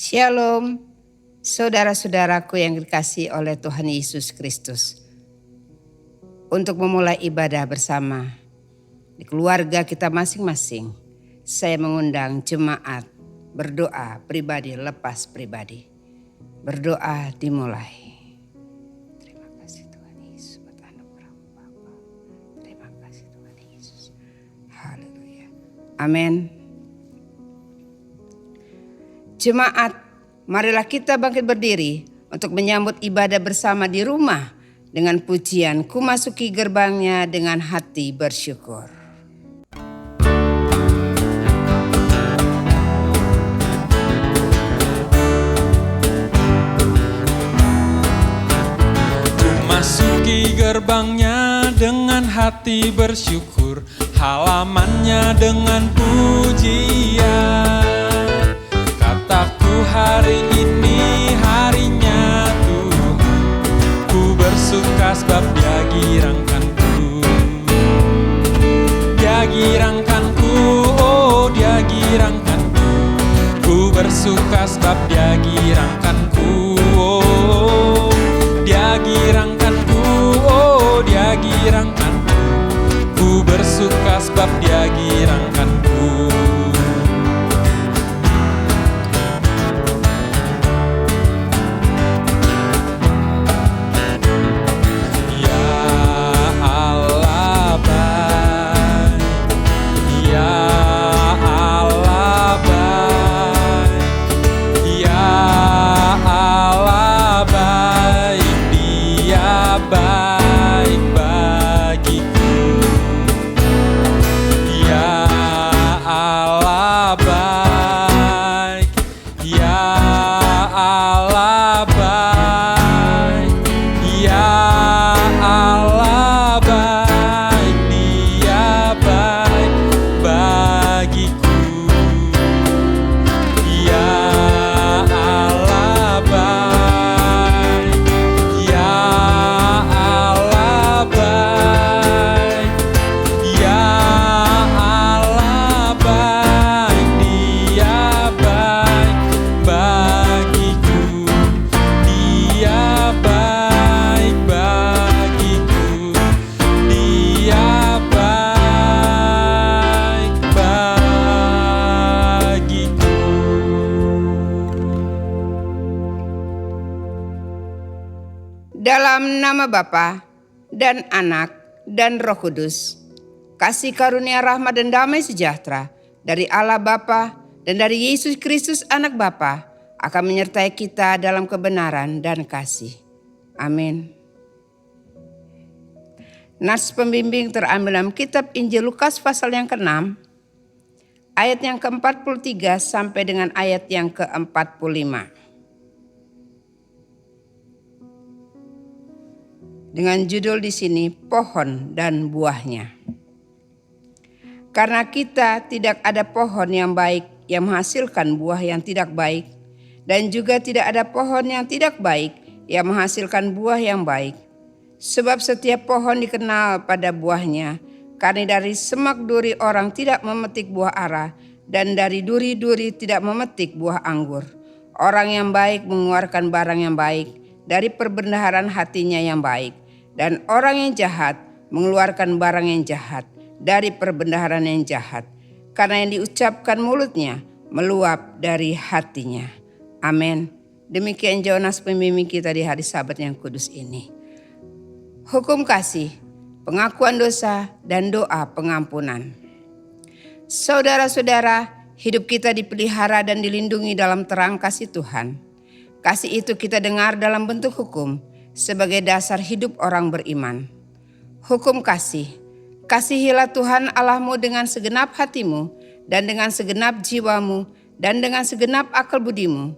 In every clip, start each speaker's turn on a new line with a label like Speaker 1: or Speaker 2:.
Speaker 1: Shalom, saudara-saudaraku yang dikasihi oleh Tuhan Yesus Kristus. Untuk memulai ibadah bersama di keluarga kita masing-masing, saya mengundang jemaat berdoa pribadi lepas pribadi. Berdoa dimulai. Terima kasih Tuhan Yesus buat anugerah-Mu Bapa. Terima kasih Tuhan Yesus. Haleluya. Amin. Jemaat, marilah kita bangkit berdiri untuk menyambut ibadah bersama di rumah dengan pujian Ku Masuki Gerbangnya dengan hati bersyukur.
Speaker 2: Ku masuki gerbangnya dengan hati bersyukur, halamannya dengan pujian. Kataku hari ini harinya Tuhan, ku bersuka sebab Dia girangkanku. Dia girangkanku, oh Dia girangkanku. Ku bersuka sebab Dia girangkanku, oh Dia girangkanku, oh Dia girangkanku. Ku bersuka sebab Dia girangkanku.
Speaker 1: Dalam nama Bapa dan Anak dan Roh Kudus, kasih karunia rahmat dan damai sejahtera dari Allah Bapa dan dari Yesus Kristus Anak Bapa akan menyertai kita dalam kebenaran dan kasih. Amin. Nas pembimbing terambil dalam kitab Injil Lukas pasal yang ke-6, ayat yang ke-43 sampai dengan ayat yang ke-45. Dengan judul di sini, pohon dan buahnya. Karena kita tidak ada pohon yang baik yang menghasilkan buah yang tidak baik, dan juga tidak ada pohon yang tidak baik yang menghasilkan buah yang baik. Sebab setiap pohon dikenal pada buahnya, karena dari semak duri orang tidak memetik buah ara, dan dari duri-duri tidak memetik buah anggur. Orang yang baik mengeluarkan barang yang baik dari perbendaharaan hatinya yang baik, dan orang yang jahat mengeluarkan barang yang jahat dari perbendaharaan yang jahat, karena yang diucapkan mulutnya meluap dari hatinya. Amin. Demikian Jonas pembimbing kita di hari Sabat yang kudus ini. Hukum kasih, pengakuan dosa, dan doa pengampunan. Saudara-saudara, hidup kita dipelihara dan dilindungi dalam terang kasih Tuhan. Kasih itu kita dengar dalam bentuk hukum sebagai dasar hidup orang beriman. Hukum kasih. Kasihilah Tuhan Allahmu dengan segenap hatimu dan dengan segenap jiwamu dan dengan segenap akal budimu.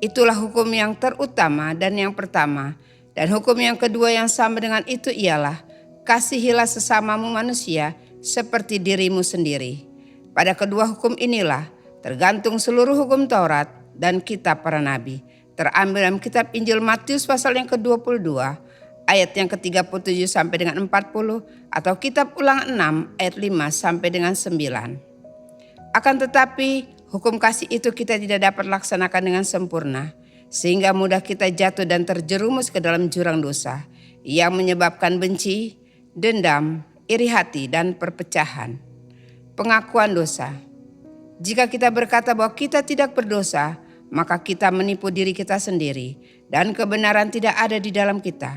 Speaker 1: Itulah hukum yang terutama dan yang pertama. Dan hukum yang kedua yang sama dengan itu ialah kasihilah sesamamu manusia seperti dirimu sendiri. Pada kedua hukum inilah tergantung seluruh hukum Taurat dan kitab para nabi. Terambil dalam kitab Injil Matius pasal yang ke-22 ayat yang ke-37 sampai dengan 40 atau kitab Ulangan 6 ayat 5 sampai dengan 9. Akan tetapi Hukum kasih itu kita tidak dapat laksanakan dengan sempurna, sehingga mudah kita jatuh dan terjerumus ke dalam jurang dosa yang menyebabkan benci, dendam, iri hati, dan perpecahan. Pengakuan dosa. Jika kita berkata bahwa kita tidak berdosa, maka kita menipu diri kita sendiri dan kebenaran tidak ada di dalam kita.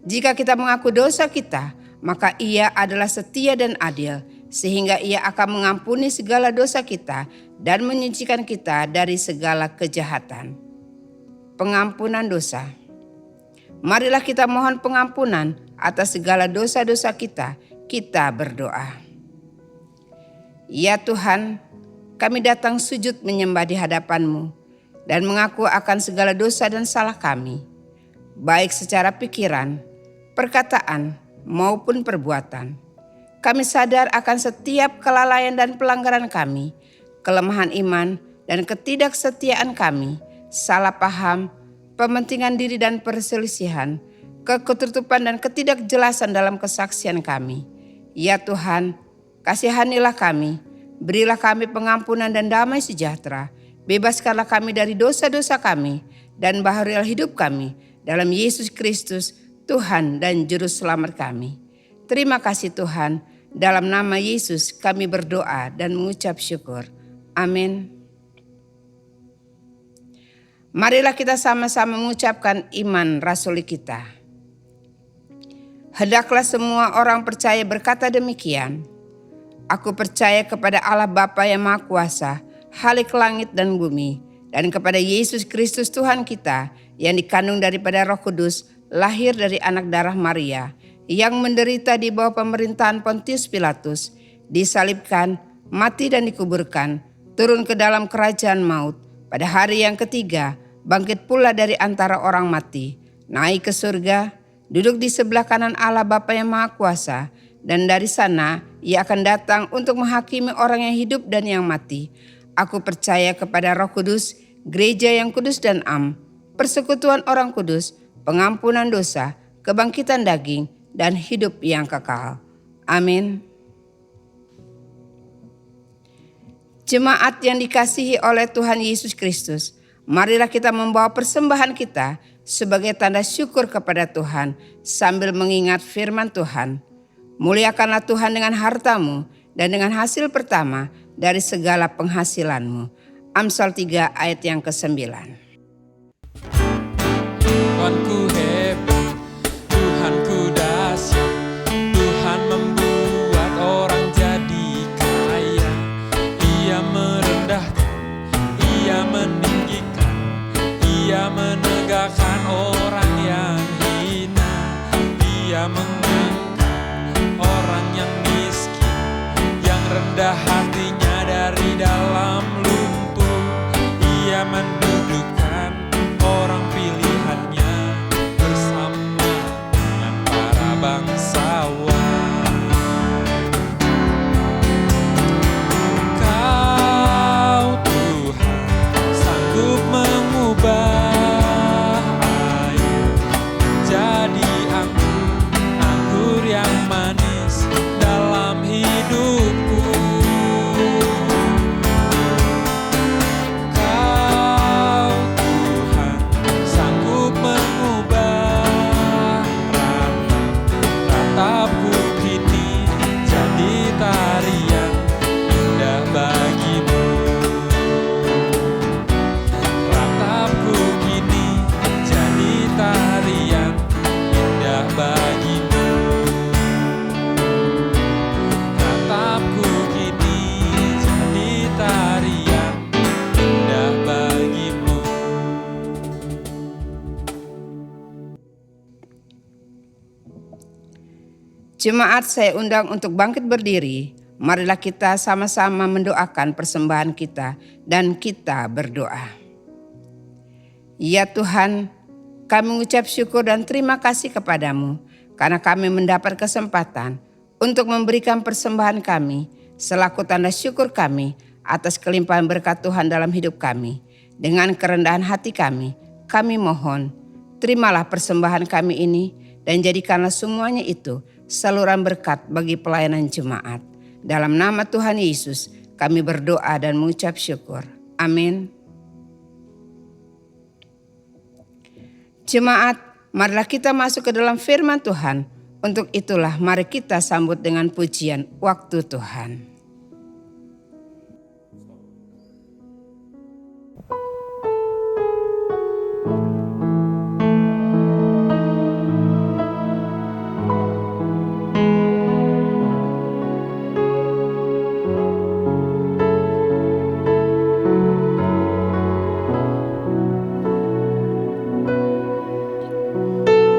Speaker 1: Jika kita mengaku dosa kita, maka Ia adalah setia dan adil, sehingga Ia akan mengampuni segala dosa kita dan menyucikan kita dari segala kejahatan. Pengampunan dosa. Marilah kita mohon pengampunan atas segala dosa-dosa kita. Kita berdoa. Ya Tuhan, kami datang sujud menyembah di hadapan-Mu dan mengaku akan segala dosa dan salah kami, baik secara pikiran, perkataan, maupun perbuatan. Kami sadar akan setiap kelalaian dan pelanggaran kami, kelemahan iman dan ketidaksetiaan kami, salah paham, pementingan diri dan perselisihan, ketertutupan dan ketidakjelasan dalam kesaksian kami. Ya Tuhan, kasihanilah kami, berilah kami pengampunan dan damai sejahtera, bebaskanlah kami dari dosa-dosa kami, dan baharilah hidup kami dalam Yesus Kristus, Tuhan dan Juru Selamat kami. Terima kasih Tuhan, dalam nama Yesus kami berdoa dan mengucap syukur. Amin. Marilah kita sama-sama mengucapkan iman rasuli kita. Hendaklah semua orang percaya berkata demikian. Aku percaya kepada Allah Bapa yang Maha Kuasa, Khalik langit dan bumi, dan kepada Yesus Kristus Tuhan kita yang dikandung daripada Roh Kudus, lahir dari anak darah Maria, yang menderita di bawah pemerintahan Pontius Pilatus, disalibkan, mati dan dikuburkan, turun ke dalam kerajaan maut, pada hari yang ketiga bangkit pula dari antara orang mati, naik ke surga, duduk di sebelah kanan Allah Bapa yang Maha Kuasa, dan dari sana Ia akan datang untuk menghakimi orang yang hidup dan yang mati. Aku percaya kepada Roh Kudus, gereja yang kudus dan am, persekutuan orang kudus, pengampunan dosa, kebangkitan daging, dan hidup yang kekal. Amin. Jemaat yang dikasihi oleh Tuhan Yesus Kristus, marilah kita membawa persembahan kita sebagai tanda syukur kepada Tuhan sambil mengingat firman Tuhan. Muliakanlah Tuhan dengan hartamu dan dengan hasil pertama dari segala penghasilanmu. Amsal 3 ayat yang ke-9.
Speaker 2: Tuhanku hebat, Tuhanku dahsyat, Tuhan membuat orang jadi kaya. Ia merendahkan, Ia meninggikan, Ia menegakkan orang yang hina. Dia mengangkat orang yang miskin, yang rendah hatinya dari dalam lumpur. Ia mendudukkan orang pilihannya bersama dengan para bangsawan. Kau Tuhan sanggup mengubah air jadi anggur yang manis dalam hidupku. Kau Tuhan sanggup mengubah ratapku kini jadi tarian indah bagimu. Ratapku kini jadi tarian indah bagimu. Ratapku kini jadi tarian indah bagimu.
Speaker 1: Jemaat saya undang untuk bangkit berdiri. Marilah kita sama-sama mendoakan persembahan kita dan kita berdoa. Ya Tuhan, kami mengucap syukur dan terima kasih kepadamu karena kami mendapat kesempatan untuk memberikan persembahan kami selaku tanda syukur kami atas kelimpahan berkat Tuhan dalam hidup kami. Dengan kerendahan hati kami mohon, terimalah persembahan kami ini dan jadikanlah semuanya itu saluran berkat bagi pelayanan jemaat. Dalam nama Tuhan Yesus kami berdoa dan mengucap syukur. Amin. Jemaat, marilah kita masuk ke dalam firman Tuhan. Untuk itulah mari kita sambut dengan pujian waktu Tuhan.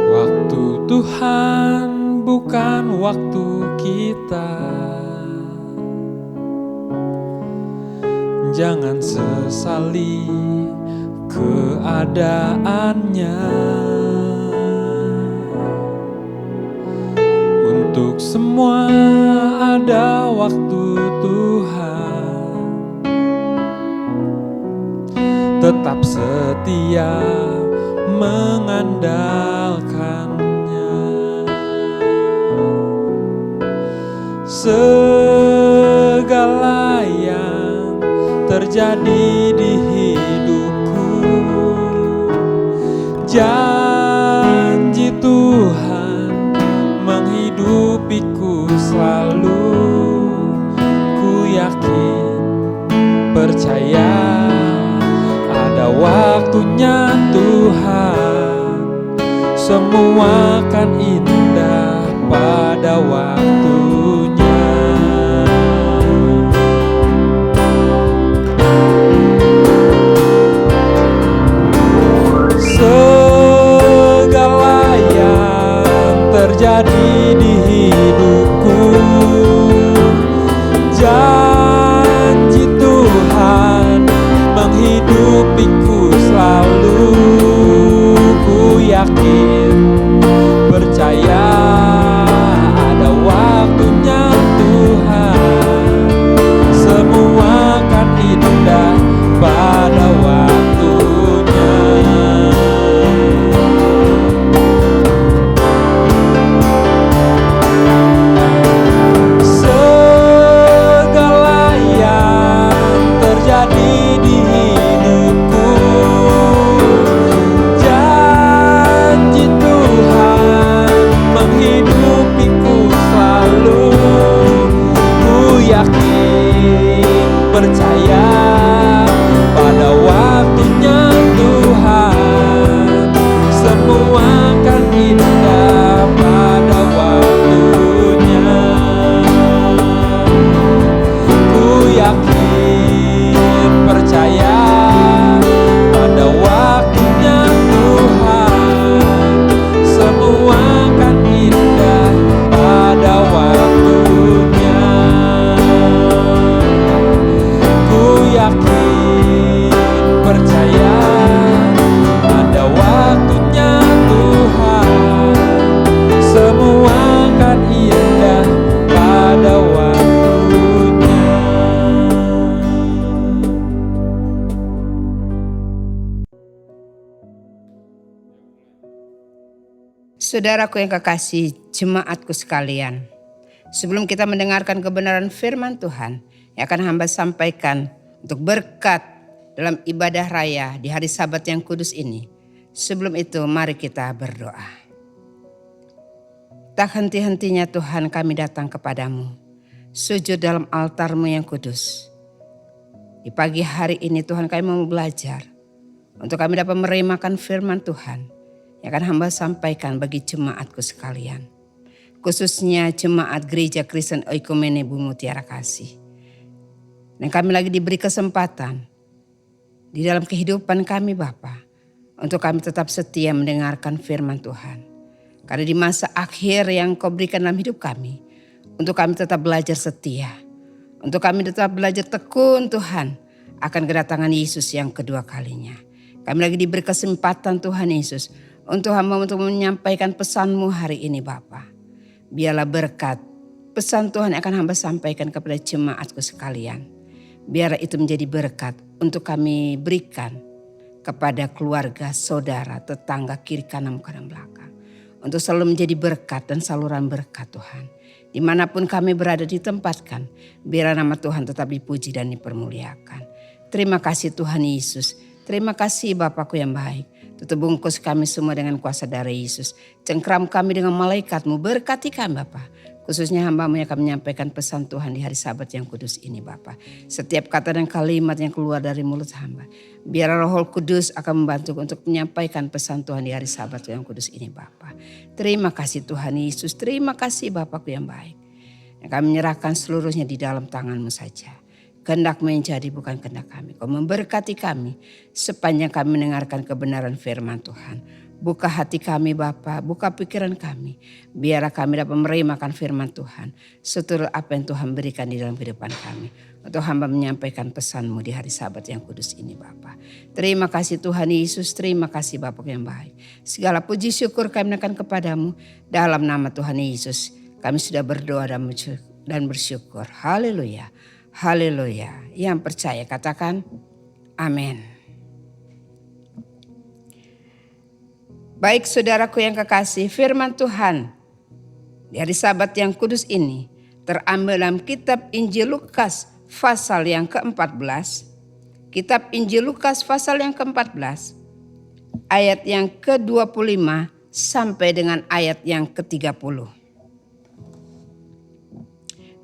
Speaker 2: Waktu Tuhan bukan waktu kita. Jangan sesali keadaannya. Untuk semua ada waktu Tuhan. Tetap setia mengandalkannya. Segala yang terjadi di hidupku, janji Tuhan menghidupiku selalu. Ku yakin, percaya ada waktunya Tuhan. Semua kan indah pada waktunya. Segala yang terjadi di hidupku, janji Tuhan menghidupiku selalu. Ku yakin, percaya ada waktunya Tuhan. Semua kan indah pada waktunya. Segala yang terjadi di hidupku, janji Tuhan menghidupiku selalu. Ku yakin, percaya pada waktunya Tuhan. Semua kan indah pada waktunya. Ku yakin, percaya pada waktunya Tuhan. Semua kan indah pada waktunya. Ku yakin, percaya pada waktunya Tuhan. Semua kan indah pada waktunya.
Speaker 1: Saudaraku yang kekasih, jemaatku sekalian. Sebelum kita mendengarkan kebenaran firman Tuhan yang akan hamba sampaikan untuk berkat dalam ibadah raya di hari Sabat yang kudus ini. Sebelum itu mari kita berdoa. Tak henti-hentinya Tuhan kami datang kepadamu, sujud dalam altar-Mu yang kudus. Di pagi hari ini Tuhan kami mau belajar untuk kami dapat menerima firman Tuhan yang akan hamba sampaikan bagi jemaatku sekalian. Khususnya jemaat Gereja Kristen Oikumene Bumi Mutiara Kasih. Dan kami lagi diberi kesempatan di dalam kehidupan kami Bapa, untuk kami tetap setia mendengarkan firman Tuhan. Karena di masa akhir yang Kau berikan dalam hidup kami, untuk kami tetap belajar setia. Untuk kami tetap belajar tekun Tuhan akan kedatangan Yesus yang kedua kalinya. Kami lagi diberi kesempatan Tuhan Yesus untuk hamba untuk menyampaikan pesan-Mu hari ini Bapa. Biarlah berkat pesan Tuhan yang akan hamba sampaikan kepada jemaatku sekalian. Biarlah itu menjadi berkat untuk kami berikan kepada keluarga, saudara, tetangga, kiri kanan belakang. Untuk selalu menjadi berkat dan saluran berkat Tuhan. Dimanapun kami berada ditempatkan, biarlah nama Tuhan tetap dipuji dan dipermuliakan. Terima kasih Tuhan Yesus. Terima kasih Bapakku yang baik. Tutup bungkus kami semua dengan kuasa darah Yesus. Cengkram kami dengan malaikat-Mu. Berkati kami Bapa. Khususnya hamba-Mu yang akan menyampaikan pesan Tuhan di hari Sabat yang kudus ini Bapa. Setiap kata dan kalimat yang keluar dari mulut hamba. Biar Roh Kudus akan membantu untuk menyampaikan pesan Tuhan di hari Sabat yang kudus ini Bapa. Terima kasih Tuhan Yesus. Terima kasih Bapakku yang baik. Yang kami menyerahkan seluruhnya di dalam tangan-Mu saja. Kehendak menjadi bukan kehendak kami. Kau memberkati kami sepanjang kami mendengarkan kebenaran firman Tuhan. Buka hati kami Bapa, buka pikiran kami. Biar kami dapat menerima firman Tuhan. Seturut apa yang Tuhan berikan di dalam kehidupan kami. Untuk hamba menyampaikan pesan-Mu di hari Sabat yang kudus ini Bapa. Terima kasih Tuhan Yesus, terima kasih Bapa yang baik. Segala puji syukur kami naikkan kepadamu. Dalam nama Tuhan Yesus kami sudah berdoa dan bersyukur. Haleluya. Haleluya. Yang percaya katakan amin. Baik saudaraku yang kekasih, firman Tuhan di hari Sabat yang kudus ini terambil dalam kitab Injil Lukas pasal yang ke-14. Kitab Injil Lukas pasal yang ke-14 ayat yang ke-25 sampai dengan ayat yang ke-30.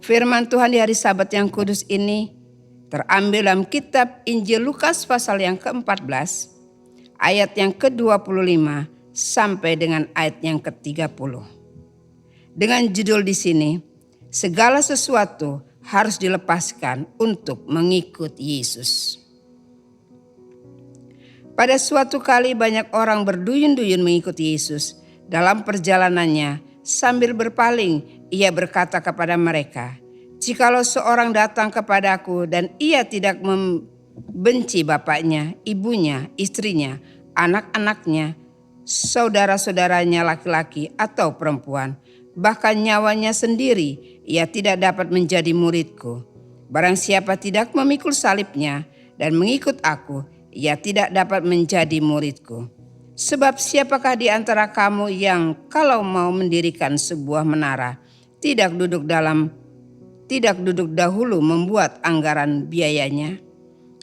Speaker 1: Firman Tuhan di hari Sabat yang kudus ini terambil dalam kitab Injil Lukas pasal yang ke-14 ayat yang ke-25 sampai dengan ayat yang ke-30. Dengan judul di sini, segala sesuatu harus dilepaskan untuk mengikut Yesus. Pada suatu kali banyak orang berduyun-duyun mengikuti Yesus. Dalam perjalanannya sambil berpaling, ia berkata kepada mereka, "Jikalau seorang datang kepadaku dan ia tidak membenci bapaknya, ibunya, istrinya, anak-anaknya, saudara-saudaranya laki-laki atau perempuan, bahkan nyawanya sendiri, ia tidak dapat menjadi muridku. Barang siapa tidak memikul salibnya dan mengikut aku, ia tidak dapat menjadi muridku. Sebab siapakah di antara kamu yang kalau mau mendirikan sebuah menara, tidak duduk dahulu membuat anggaran biayanya?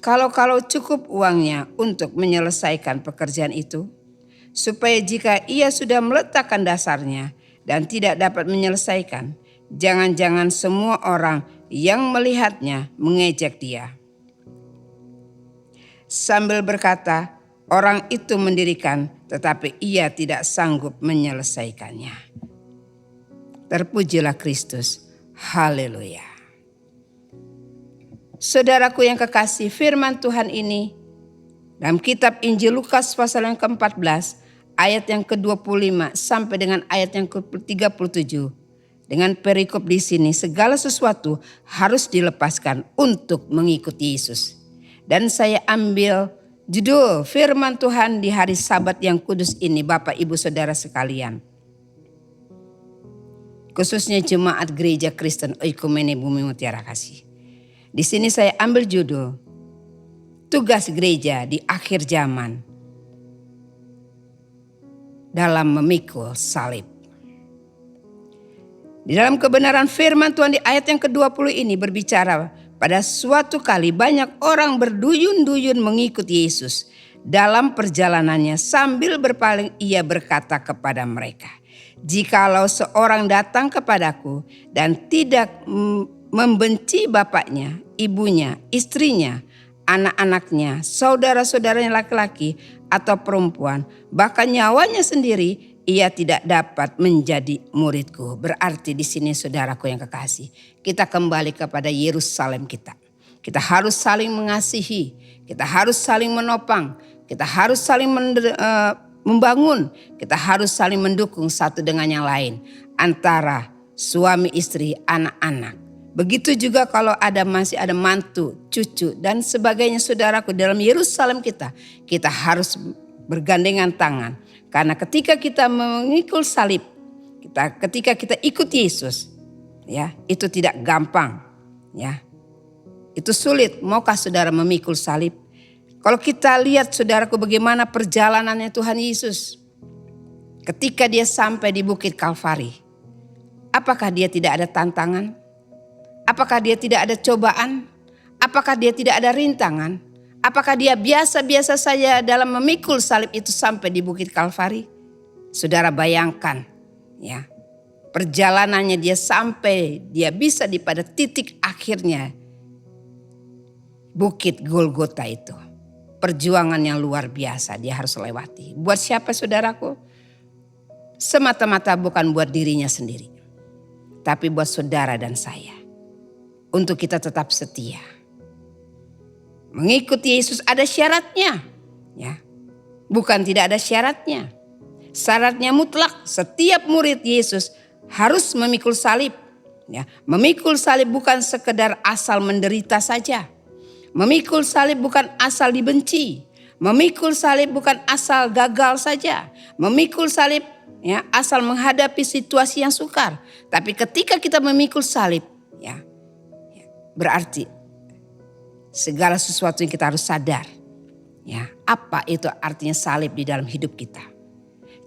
Speaker 1: Kalau cukup uangnya untuk menyelesaikan pekerjaan itu, supaya jika ia sudah meletakkan dasarnya dan tidak dapat menyelesaikan, jangan-jangan semua orang yang melihatnya mengejek dia. Sambil berkata, orang itu mendirikan tetapi ia tidak sanggup menyelesaikannya." Terpujilah Kristus. Haleluya. Saudaraku yang kekasih, firman Tuhan ini dalam kitab Injil Lukas pasal yang ke-14 ayat yang ke-25 sampai dengan ayat yang ke-37. Dengan perikop di sini, segala sesuatu harus dilepaskan untuk mengikuti Yesus. Dan saya ambil judul firman Tuhan di hari Sabat yang kudus ini, Bapak Ibu Saudara sekalian. Khususnya jemaat Gereja Kristen Oikumene Bumi Mutiara Kasih. Di sini saya ambil judul tugas gereja di akhir zaman dalam memikul salib. Di dalam kebenaran firman Tuhan di ayat yang ke-20 ini berbicara, pada suatu kali banyak orang berduyun-duyun mengikuti Yesus. Dalam perjalanannya sambil berpaling ia berkata kepada mereka, "Jikalau seorang datang kepadaku dan tidak membenci bapaknya, ibunya, istrinya, anak-anaknya, saudara-saudaranya laki-laki atau perempuan, bahkan nyawanya sendiri, ia tidak dapat menjadi muridku." Berarti di sini saudaraku yang kekasih, kita kembali kepada Yerusalem kita. Kita harus saling mengasihi, kita harus saling menopang, kita harus saling membangun, kita harus saling mendukung satu dengan yang lain. Antara suami istri, anak-anak. Begitu juga kalau masih ada mantu, cucu dan sebagainya saudaraku dalam Yerusalem kita harus bergandengan tangan. Karena ketika kita mengikul salib, ketika kita ikut Yesus, ya, itu tidak gampang, ya. Itu sulit. Maukah saudara memikul salib? Kalau kita lihat saudaraku bagaimana perjalanannya Tuhan Yesus. Ketika dia sampai di Bukit Kalvari, apakah dia tidak ada tantangan? Apakah dia tidak ada cobaan? Apakah dia tidak ada rintangan? Apakah dia biasa-biasa saja dalam memikul salib itu sampai di Bukit Kalvari? Saudara bayangkan ya, perjalanannya dia sampai dia bisa di pada titik akhirnya Bukit Golgota itu. Perjuangan yang luar biasa dia harus lewati. Buat siapa saudaraku? Semata-mata bukan buat dirinya sendiri, tapi buat saudara dan saya. Untuk kita tetap setia. Mengikuti Yesus ada syaratnya, ya. Bukan tidak ada syaratnya. Syaratnya mutlak, setiap murid Yesus harus memikul salib. Ya, memikul salib bukan sekedar asal menderita saja. Memikul salib bukan asal dibenci. Memikul salib bukan asal gagal saja. Memikul salib ya asal menghadapi situasi yang sukar. Tapi ketika kita memikul salib, ya berarti segala sesuatu yang kita harus sadar. Ya, apa itu artinya salib di dalam hidup kita?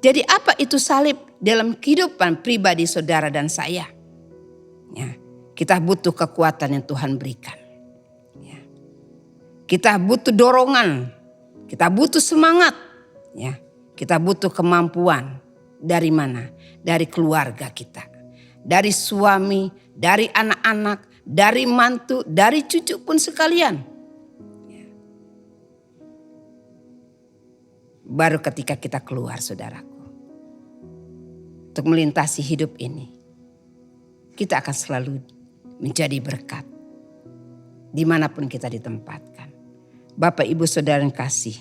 Speaker 1: Jadi apa itu salib dalam kehidupan pribadi saudara dan saya? Ya, kita butuh kekuatan yang Tuhan berikan. Ya. Kita butuh dorongan, kita butuh semangat. Ya, kita butuh kemampuan. Dari mana? Dari keluarga kita. Dari suami, dari anak-anak, dari mantu, dari cucu pun sekalian. Baru ketika kita keluar saudaraku. Untuk melintasi hidup ini. Kita akan selalu menjadi berkat. Dimanapun kita ditempatkan. Bapak ibu saudara yang kasih.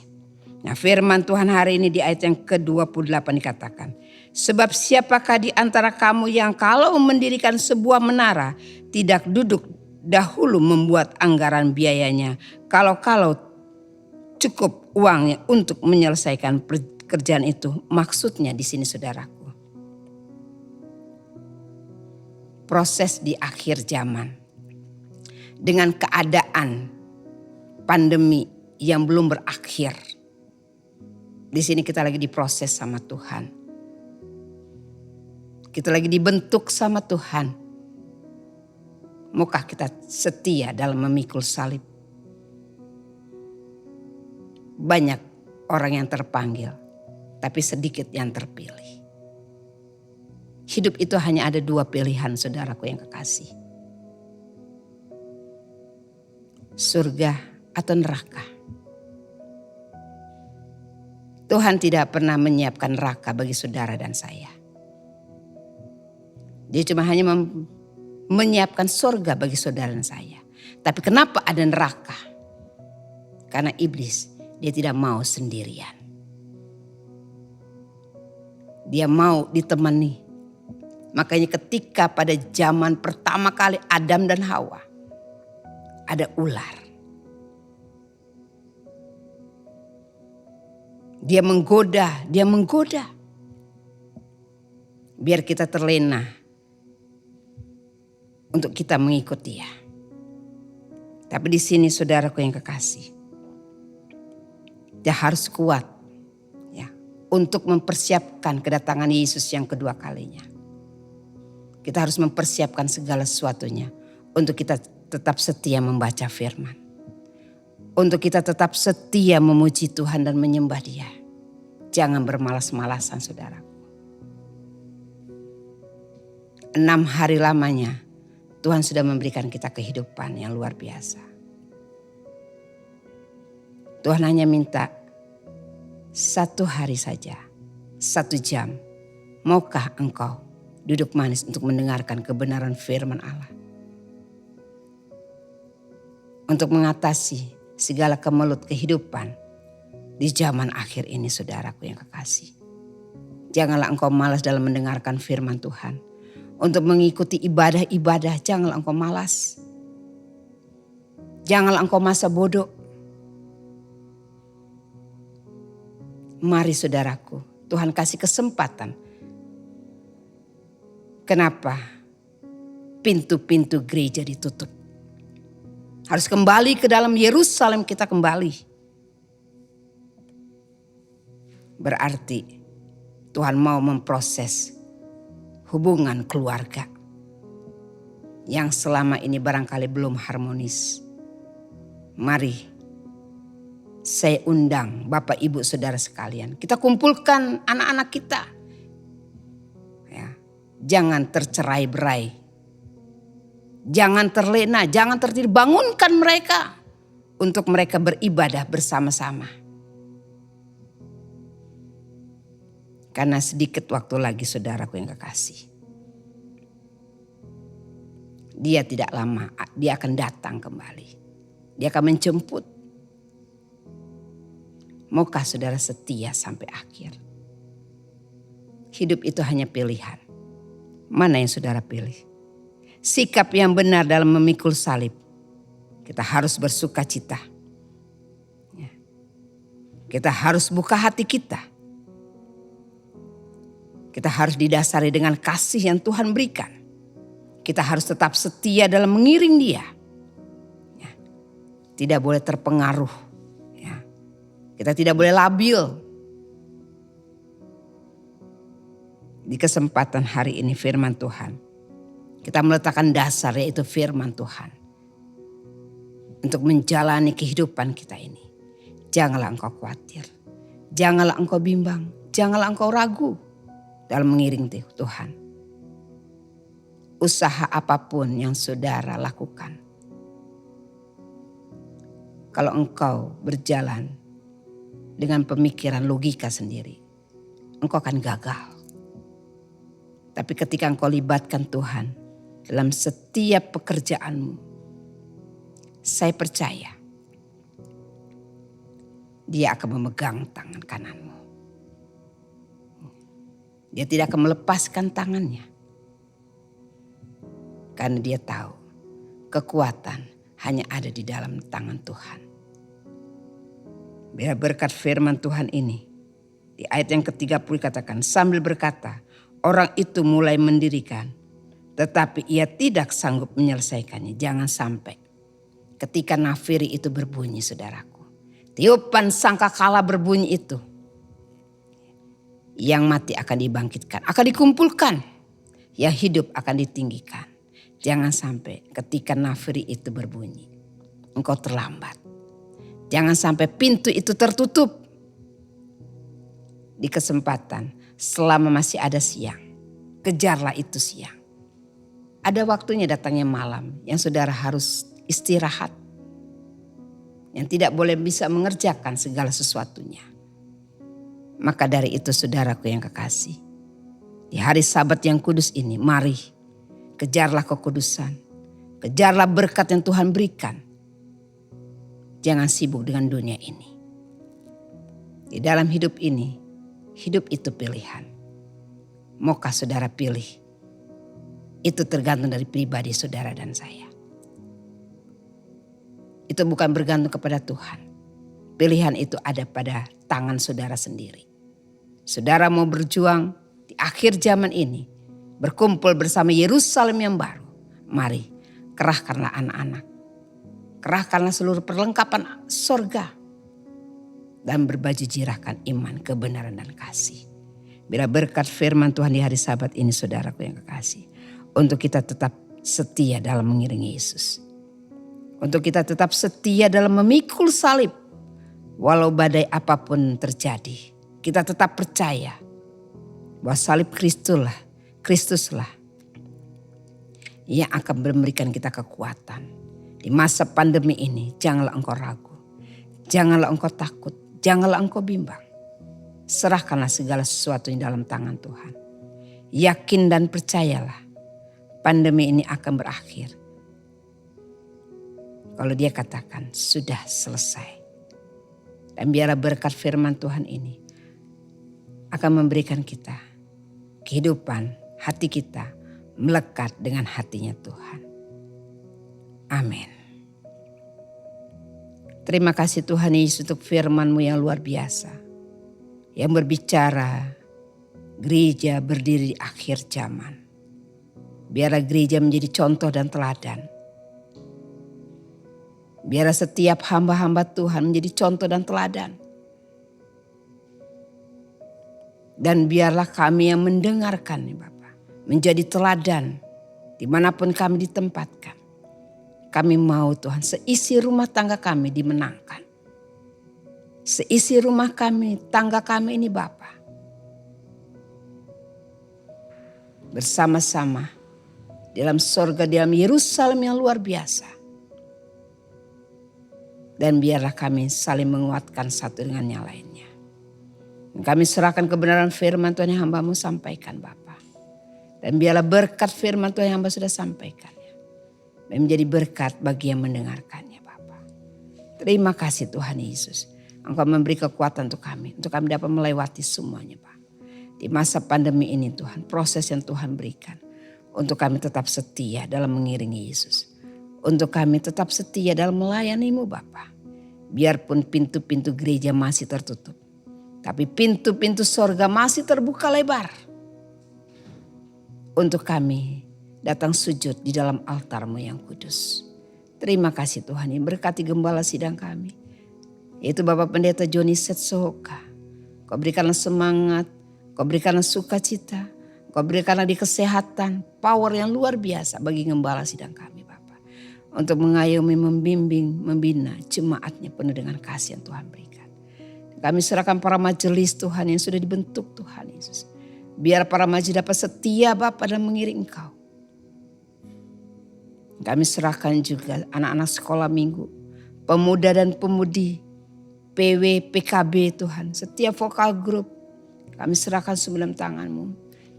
Speaker 1: Nah firman Tuhan hari ini di ayat yang ke-28 dikatakan. Sebab siapakah di antara kamu yang kalau mendirikan sebuah menara tidak duduk dahulu membuat anggaran biayanya. Kalau cukup uangnya untuk menyelesaikan pekerjaan itu. Maksudnya di sini saudaraku. Proses di akhir zaman. Dengan keadaan pandemi yang belum berakhir. Di sini kita lagi diproses sama Tuhan. Kita lagi dibentuk sama Tuhan. Maukah kita setia dalam memikul salib? Banyak orang yang terpanggil, tapi sedikit yang terpilih. Hidup itu hanya ada dua pilihan saudaraku yang kekasih. Surga atau neraka. Tuhan tidak pernah menyiapkan neraka bagi saudara dan saya. Dia cuma hanya menyiapkan surga bagi saudara dan saya. Tapi kenapa ada neraka? Karena iblis, dia tidak mau sendirian. Dia mau ditemani. Makanya ketika pada zaman pertama kali Adam dan Hawa, ada ular. Dia menggoda. Biar kita terlena untuk kita mengikut dia. Tapi di sini saudaraku yang kekasih, dia harus kuat ya untuk mempersiapkan kedatangan Yesus yang kedua kalinya. Kita harus mempersiapkan segala sesuatunya untuk kita tetap setia membaca firman. Untuk kita tetap setia memuji Tuhan dan menyembah dia. Jangan bermalas-malasan saudaraku. 6 hari lamanya Tuhan sudah memberikan kita kehidupan yang luar biasa. Tuhan hanya minta 1 hari saja, 1 jam. Maukah engkau duduk manis untuk mendengarkan kebenaran firman Allah? Untuk mengatasi segala kemelut kehidupan di zaman akhir ini saudaraku yang kekasih. Janganlah engkau malas dalam mendengarkan firman Tuhan. Untuk mengikuti ibadah-ibadah janganlah engkau malas. Janganlah engkau masa bodoh. Mari saudaraku, Tuhan kasih kesempatan. Kenapa pintu-pintu gereja ditutup? Harus kembali ke dalam Yerusalem kita kembali. Berarti Tuhan mau memproses hubungan keluarga yang selama ini barangkali belum harmonis. Mari Saya undang Bapak Ibu Saudara sekalian. Kita kumpulkan anak-anak kita. Ya, jangan tercerai-berai. Jangan terlena, jangan tertidur. Bangunkan mereka untuk mereka beribadah bersama-sama. Karena sedikit waktu lagi saudaraku yang kekasih. Dia tidak lama, dia akan datang kembali. Dia akan menjemput. Maukah saudara setia sampai akhir? Hidup itu hanya pilihan. Mana yang saudara pilih? Sikap yang benar dalam memikul salib. Kita harus bersuka cita. Kita harus buka hati kita. Kita harus didasari dengan kasih yang Tuhan berikan. Kita harus tetap setia dalam mengiring Dia. Tidak boleh terpengaruh. Kita tidak boleh labil. Di kesempatan hari ini firman Tuhan. Kita meletakkan dasar yaitu firman Tuhan. Untuk menjalani kehidupan kita ini. Janganlah engkau khawatir. Janganlah engkau bimbang. Janganlah engkau ragu dalam mengiring Tuhan. Usaha apapun yang saudara lakukan. Kalau engkau berjalan dengan pemikiran logika sendiri, engkau akan gagal. Tapi ketika engkau libatkan Tuhan dalam setiap pekerjaanmu, saya percaya Dia akan memegang tangan kananmu. Dia tidak akan melepaskan tangannya. Karena Dia tahu kekuatan hanya ada di dalam tangan Tuhan. Biar berkat firman Tuhan ini, di ayat yang ke-30 katakan, sambil berkata, orang itu mulai mendirikan, tetapi ia tidak sanggup menyelesaikannya. Jangan sampai ketika nafiri itu berbunyi, saudaraku. Tiupan sangkakala berbunyi itu. Yang mati akan dibangkitkan, akan dikumpulkan. Yang hidup akan ditinggikan. Jangan sampai ketika nafiri itu berbunyi, engkau terlambat. Jangan sampai pintu itu tertutup. Di kesempatan selama masih ada siang, kejarlah itu siang. Ada waktunya datangnya malam yang saudara harus istirahat. Yang tidak boleh bisa mengerjakan segala sesuatunya. Maka dari itu saudaraku yang kekasih. Di hari Sabat yang kudus ini mari kejarlah kekudusan. Kejarlah berkat yang Tuhan berikan. Jangan sibuk dengan dunia ini. Di dalam hidup ini, hidup itu pilihan. Maukah saudara pilih? Itu tergantung dari pribadi saudara dan saya. Itu bukan bergantung kepada Tuhan. Pilihan itu ada pada tangan saudara sendiri. Saudara mau berjuang di akhir zaman ini. Berkumpul bersama Yerusalem yang baru. Mari kerahkanlah anak-anak. Kerahkanlah seluruh perlengkapan sorga. Dan berbaju jirahkan iman, kebenaran dan kasih. Bila berkat firman Tuhan di hari Sabat ini saudaraku yang kekasih. Untuk kita tetap setia dalam mengiringi Yesus. Untuk kita tetap setia dalam memikul salib. Walau badai apapun terjadi. Kita tetap percaya bahwa salib Kristuslah yang akan memberikan kita kekuatan. Di masa pandemi ini janganlah engkau ragu. Janganlah engkau takut. Janganlah engkau bimbang. Serahkanlah segala sesuatu di dalam tangan Tuhan. Yakin dan percayalah pandemi ini akan berakhir. Kalau Dia katakan sudah selesai. Dan biarlah berkat firman Tuhan ini akan memberikan kita kehidupan hati kita melekat dengan hatinya Tuhan. Amin. Terima kasih Tuhan Yesus untuk firman-Mu yang luar biasa. Yang berbicara gereja berdiri di akhir zaman. Biarlah gereja menjadi contoh dan teladan. Biarlah setiap hamba-hamba Tuhan menjadi contoh dan teladan. Dan biarlah kami yang mendengarkan nih Bapak. Menjadi teladan dimanapun kami ditempatkan. Kami mau Tuhan seisi rumah tangga kami dimenangkan. seisi rumah kami, tangga kami ini Bapa. Bersama-sama dalam sorga, dalam Yerusalem yang luar biasa. Dan biarlah kami saling menguatkan satu dengan yang lainnya. Dan kami serahkan kebenaran firman Tuhan yang hamba-Mu sampaikan Bapa. Dan biarlah berkat firman Tuhan yang hamba sudah sampaikan. Dan menjadi berkat bagi yang mendengarkannya Bapa. Terima kasih Tuhan Yesus. Engkau memberi kekuatan untuk kami dapat melewati semuanya Pak. Di masa pandemi ini Tuhan, proses yang Tuhan berikan. Untuk kami tetap setia dalam mengiringi Yesus. Untuk kami tetap setia dalam melayani-Mu Bapa. Biarpun pintu-pintu gereja masih tertutup. Tapi pintu-pintu sorga masih terbuka lebar. Untuk kami datang sujud di dalam altar-Mu yang kudus. Terima kasih Tuhan yang berkati gembala sidang kami. Yaitu Bapak Pendeta Joni Setsohoka. Kau berikanlah semangat, Kau berikanlah sukacita, Kau berikanlah di kesehatan, power yang luar biasa bagi gembala sidang kami Bapak. Untuk mengayomi, membimbing, membina jemaatnya penuh dengan kasih yang Tuhan berikan. Kami serahkan para majelis Tuhan yang sudah dibentuk Tuhan Yesus. Biar para majelis dapat setia Bapak dan mengiring Engkau. Kami serahkan juga anak-anak sekolah minggu, pemuda dan pemudi, PW, PKB Tuhan, setiap vokal grup. Kami serahkan sebelum tangan-Mu.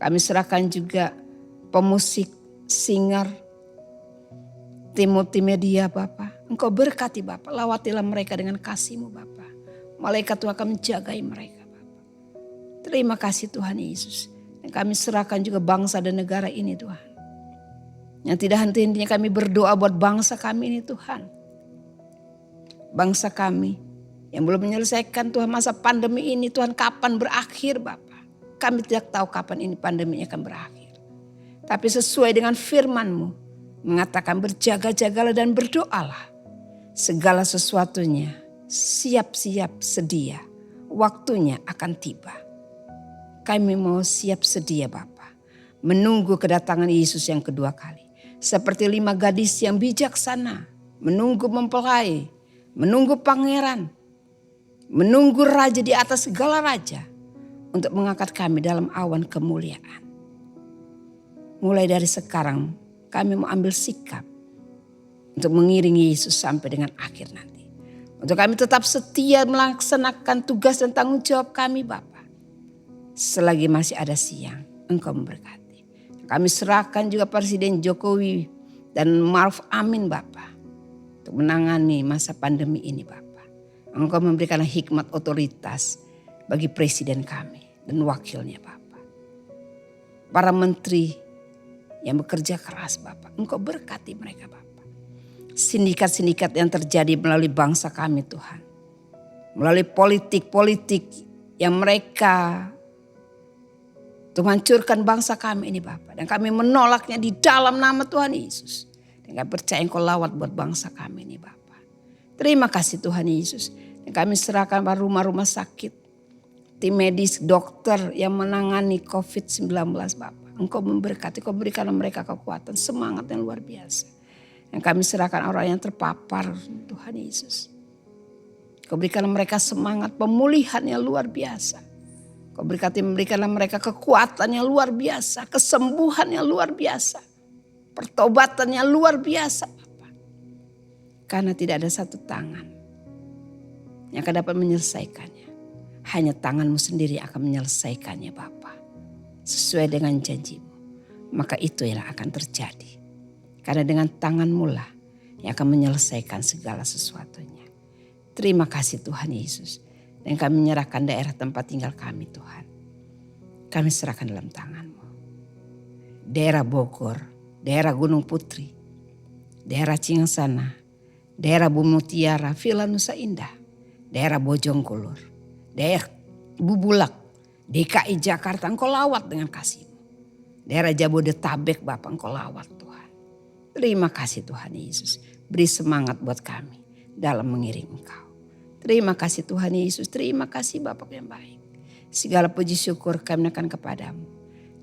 Speaker 1: Kami serahkan juga pemusik, singer, tim multimedia Bapak. Engkau berkati Bapak, lawatilah mereka dengan kasih-Mu Bapak. Malaikat Tuhan akan menjagai mereka Bapak. Terima kasih Tuhan Yesus. Dan kami serahkan juga bangsa dan negara ini Tuhan. Yang tidak henti-hentinya kami berdoa buat bangsa kami ini Tuhan. Bangsa kami yang belum menyelesaikan Tuhan masa pandemi ini Tuhan kapan berakhir Bapak. Kami tidak tahu kapan ini pandemi akan berakhir. Tapi sesuai dengan firman-Mu mengatakan berjaga-jagalah dan berdoalah. Segala sesuatunya siap-siap sedia. Waktunya akan tiba. Kami mau siap sedia Bapak. Menunggu kedatangan Yesus yang kedua kali. Seperti 5 gadis yang bijaksana. Menunggu mempelai. Menunggu pangeran. Menunggu raja di atas segala raja. Untuk mengangkat kami dalam awan kemuliaan. Mulai dari sekarang kami mau ambil sikap. Untuk mengiringi Yesus sampai dengan akhir nanti. Untuk kami tetap setia melaksanakan tugas dan tanggung jawab kami Bapak. Selagi masih ada siang, Engkau memberkati. Kami serahkan juga Presiden Jokowi dan Maruf Amin Bapak. Untuk menangani masa pandemi ini Bapak. Engkau memberikan hikmat otoritas bagi Presiden kami dan wakilnya Bapak. Para menteri yang bekerja keras Bapak. Engkau berkati mereka Bapak. Sindikat-sindikat yang terjadi melalui bangsa kami Tuhan. Melalui politik-politik yang mereka menghancurkan bangsa kami ini Bapak. Dan kami menolaknya di dalam nama Tuhan Yesus. Dan kami percaya Engkau lawat buat bangsa kami ini Bapak. Terima kasih Tuhan Yesus. Dan kami serahkan pada rumah-rumah sakit. Tim medis, dokter yang menangani COVID-19 Bapak. Engkau memberkati, Engkau berikan mereka kekuatan, semangat yang luar biasa. Dan kami serahkan orang yang terpapar Tuhan Yesus. Engkau berikan mereka semangat pemulihan yang luar biasa. Kau berkati memberikanlah mereka kekuatan yang luar biasa. Kesembuhan yang luar biasa. Pertobatan yang luar biasa Bapak. Karena tidak ada satu tangan yang akan dapat menyelesaikannya. Hanya tangan-Mu sendiri akan menyelesaikannya Bapak. Sesuai dengan janji-Mu. Maka itu yang akan terjadi. Karena dengan tangan-Mu lah yang akan menyelesaikan segala sesuatunya. Terima kasih Tuhan Yesus. Dan kami menyerahkan daerah tempat tinggal kami Tuhan. Kami serahkan dalam tangan-Mu. Daerah Bogor, daerah Gunung Putri, daerah Cingsana, daerah Bumutiara, Villa Nusa Indah, daerah Bojongkulur, daerah Bubulak, DKI Jakarta Engkau lawat dengan kasih-Mu. Daerah Jabodetabek Bapak Engkau lawat Tuhan. Terima kasih Tuhan Yesus. Beri semangat buat kami dalam mengiring Engkau. Terima kasih Tuhan Yesus, terima kasih Bapak yang baik. Segala puji syukur kami naikkan kepadamu.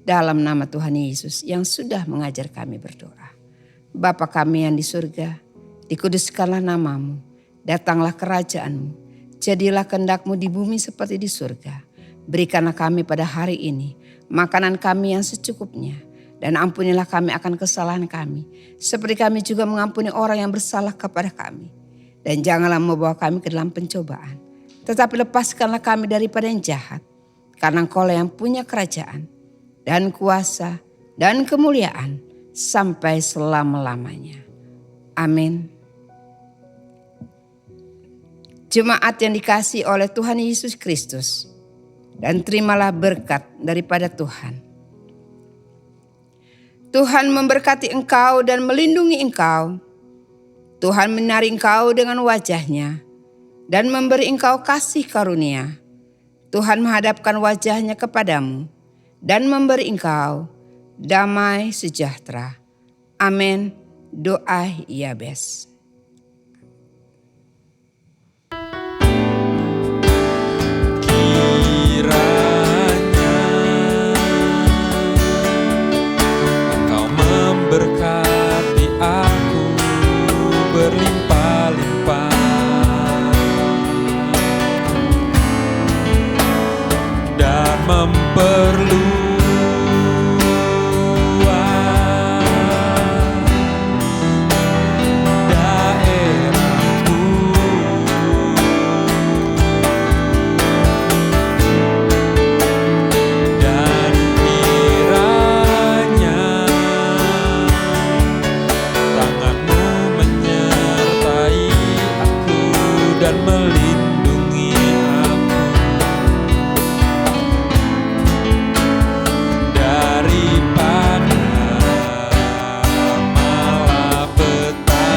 Speaker 1: Dalam nama Tuhan Yesus yang sudah mengajar kami berdoa. Bapa kami yang di surga, dikuduskanlah namamu, datanglah kerajaan-Mu, Jadilah kehendak-Mu di bumi seperti di surga. Berikanlah kami pada hari ini makanan kami yang secukupnya. Dan ampunilah kami akan kesalahan kami, seperti kami juga mengampuni orang yang bersalah kepada kami. Dan janganlah membawa kami ke dalam pencobaan, tetapi lepaskanlah kami daripada yang jahat. Karena Engkaulah yang punya kerajaan dan kuasa dan kemuliaan sampai selama-lamanya. Amin. Jemaat yang dikasihi oleh Tuhan Yesus Kristus, dan terimalah berkat daripada Tuhan. Tuhan memberkati engkau dan melindungi engkau. Tuhan menyinari engkau dengan wajah-Nya dan memberi engkau kasih karunia. Tuhan menghadapkan wajah-Nya kepadamu dan memberi engkau damai sejahtera. Amin. Doa Yabes.
Speaker 2: Berkati aku berlimpah-limpah dan memperluas daerahku, dan kiranya tangan-Mu menyertai aku dan melindungi aku daripada malapetaka,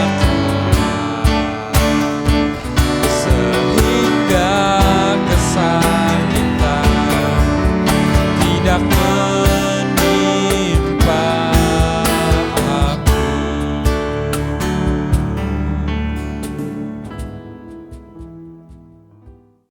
Speaker 2: sehingga kesakitan tidak